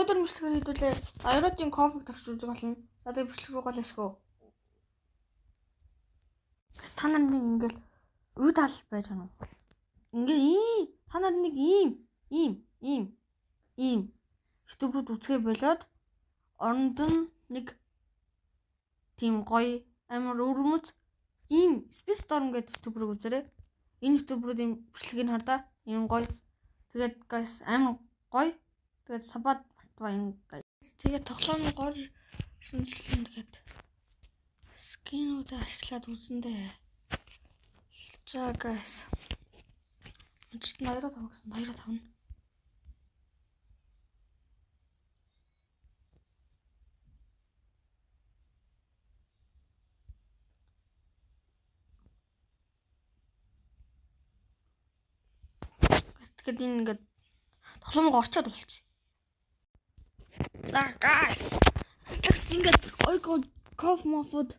Өнөөдөр бичлэгээр хийдүүлээ. Аяруудын кофег тавьж үзэх болно. За тэгээ бичлэг рүү галэсгөө. Та нар нэг ингээл үе тал байж гэнэ. Ингээ та нар нэг ийм ютубрууд үзгээ болоод оронд нь нэг тийм гоё амар өрмөц ийм спис дорн гэдэг ютубрыг үзээрэй. Энэ ютубруудын бичлэгийг хардаа. Ийм гоё. Тэгээд guys амар гоё. Тэгээд сабад батва энэ guys. Тэгээд тоглоомын гол шинжилгээ тэгээд скинуудаа ашиглаад үзэндээ. За guys. Өчигд 85 гэсэн 85. Тэгээд энэ ингээд тоглоомыг орчоод болчих. За guys. Аллагч ингээд ойго кофе мофод.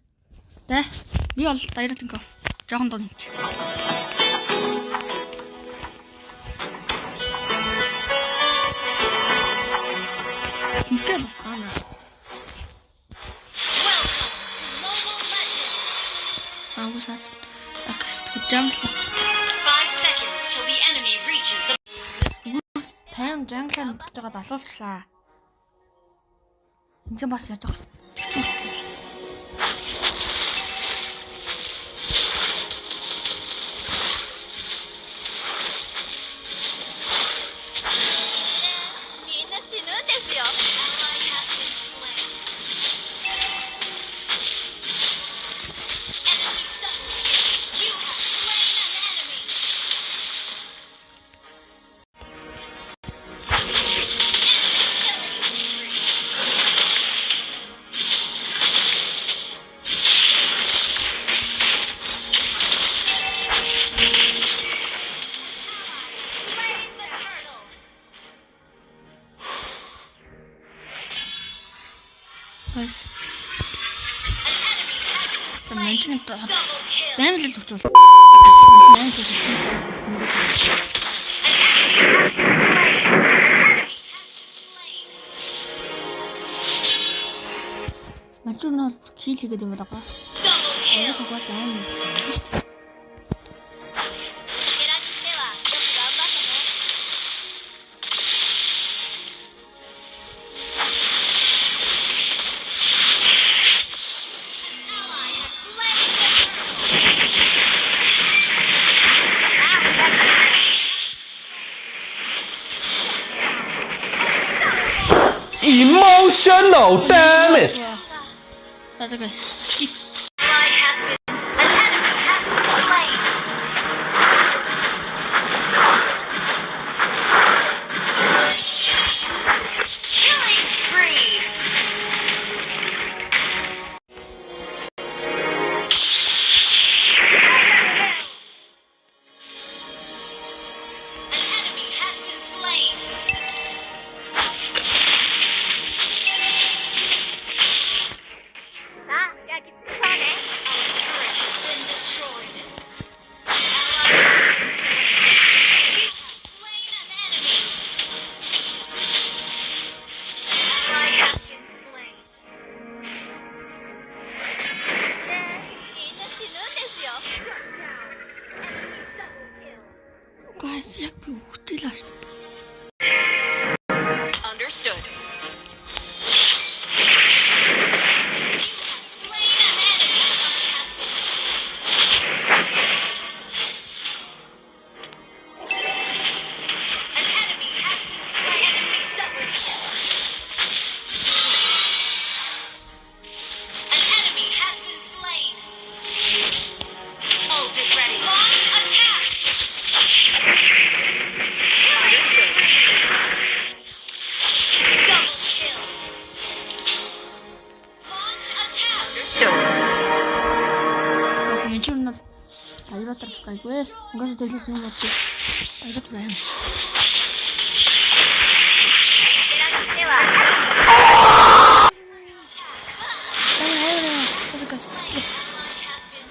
Тэ. Би бол дайратын кофе. Жохон дунд. Ингээ бас хаана. Агусаас акст жамп 5 seconds till the enemy reaches the тайм жанглаа нутгаж байгаад алуулчлаа. Энд ч бас яаж байгаа. Тэгсэн юм шиг. За меншин даймал л өгчүүл. Мачур нь хил хийгээд юм байгаа. Яг угаас аим шүү дээ. Emotional, damn it! That's okay. Skip. Guys, jak by uchylasz? Understood. Mention нас аяра тархайгүй. Угаас тэглэж юм бол аяг байна.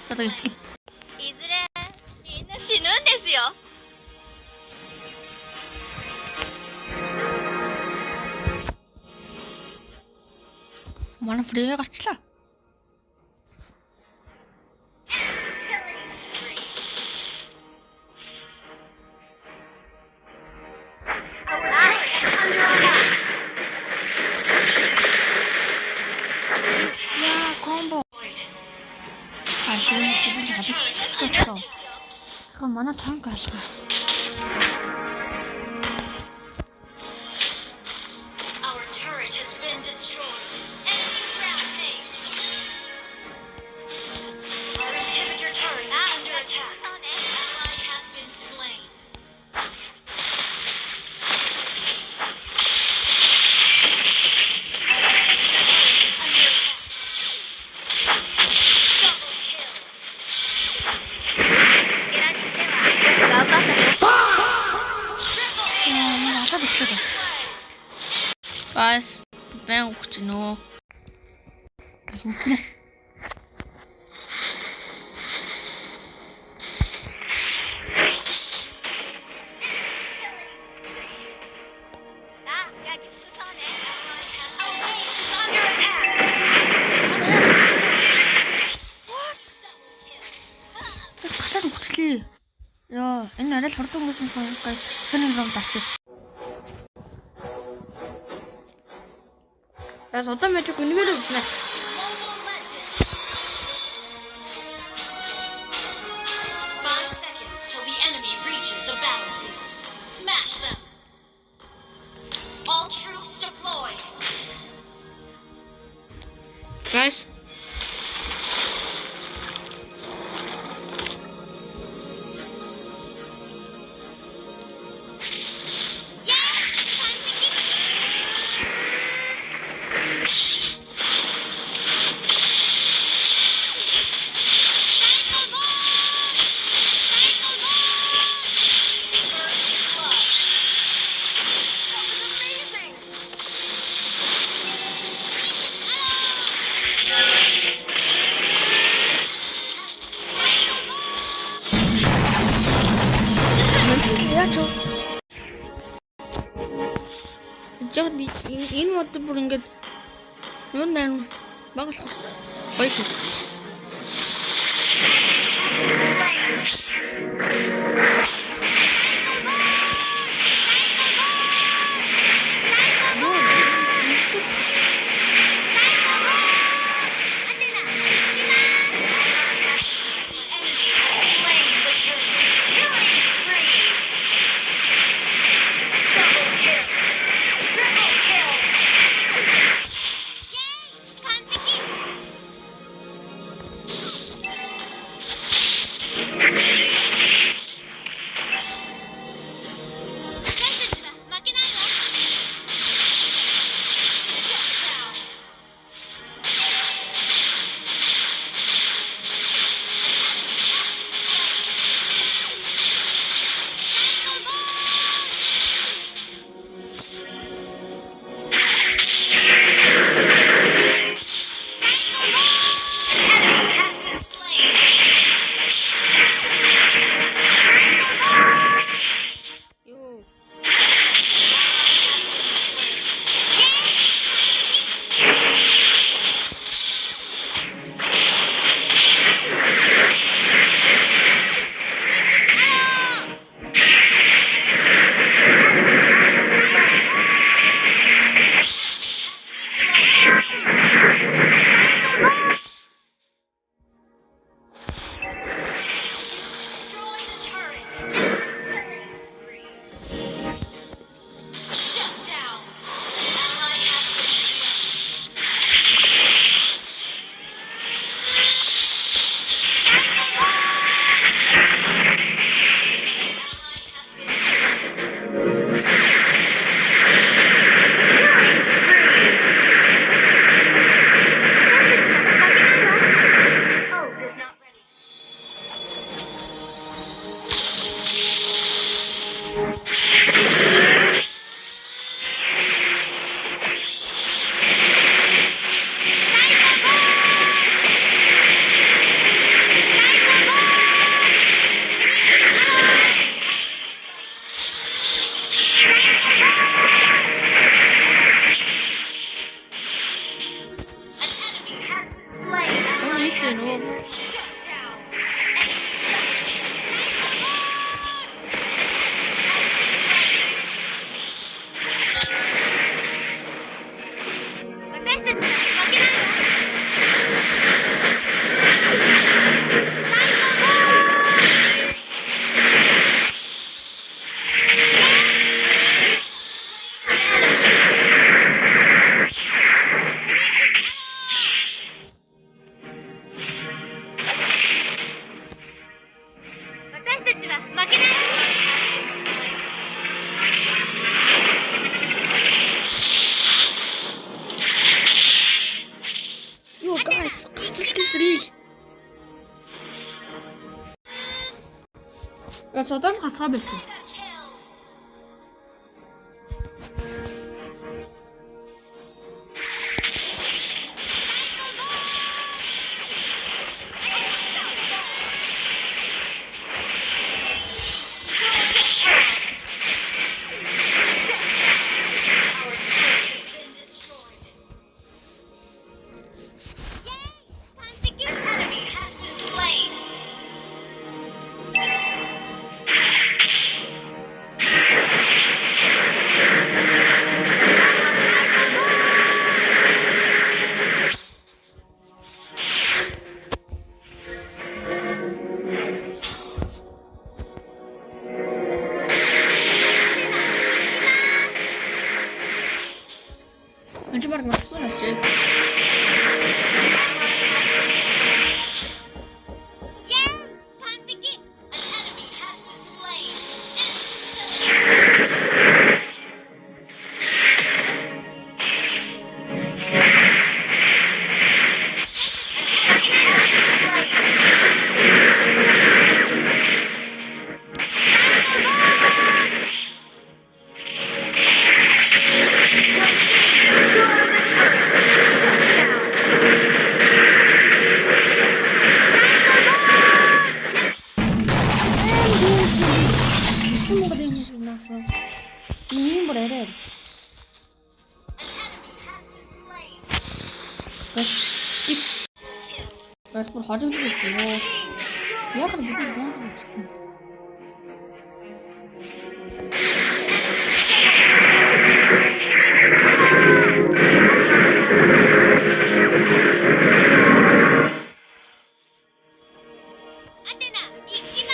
За skip. いずれみんな死ぬんですよ。Манай фрээ гарчлаа. Combo. 잠깐 만화 다음 거 할까? Our turret has been destroyed. Enemy rampage. Our inhibitor turret is under attack. Ally has been slain. 나사도 없어져. Guys, ben ukti no. Бас үтнэ. Гасаад үчлээ. Яа, энэ арай л хурдан өнгөрсөн байна guys. Тэний ром тасчих. Guys, одоо magic үнэхээр үзнэ. Guys. Яг энэ мод бүр ингээд юу нэр баглах гоё шүү. За удаан хасгаа байсан. Enemy has been slain. Энд баг насгүй болчихъя. Yeah, time to get. An enemy has been slain. Musun mu kadar iyi nasıl? İyiyim buraya. An enemy has been slain. Bak. Bak bu hacı bir şey. Ya kadar bir şey nasıl çıktı? Athena, ikimasu.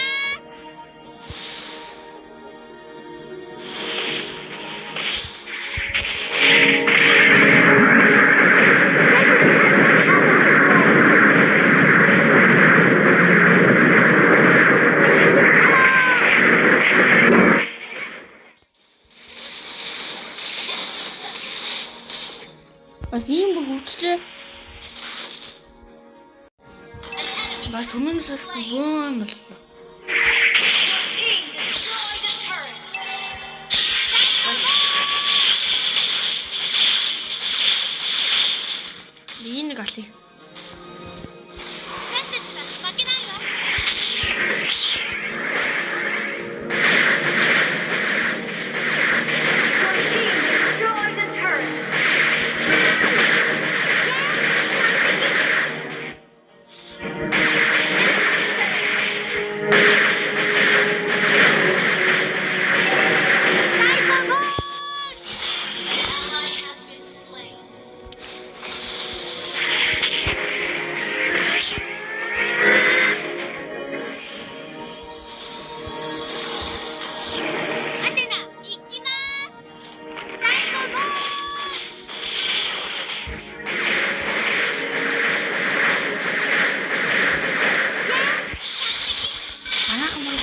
Бас ийм бүр хөвчлээ. Бас түмэн сасгүй бөөм боллоо. Your team destroyed a turret. Би нэг алъя. Messageが負けないわ。Your team destroyed a turret. Ally has been slain. Athena, ikimasu. Psycho Ball! Манайхан баг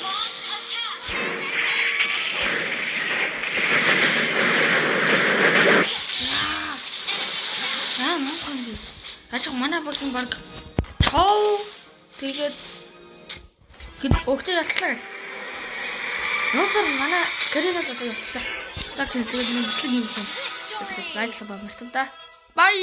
Launch attack. муухан би. Ажиг манай багийн баг чов тэгээд хэд өгтөж ятлаа. Нууцар манай карьераа одоо явууллаа. Так тэгээд нэг бичлэг юм байна. Тэгээд лайк сабаа мартаа. Бай.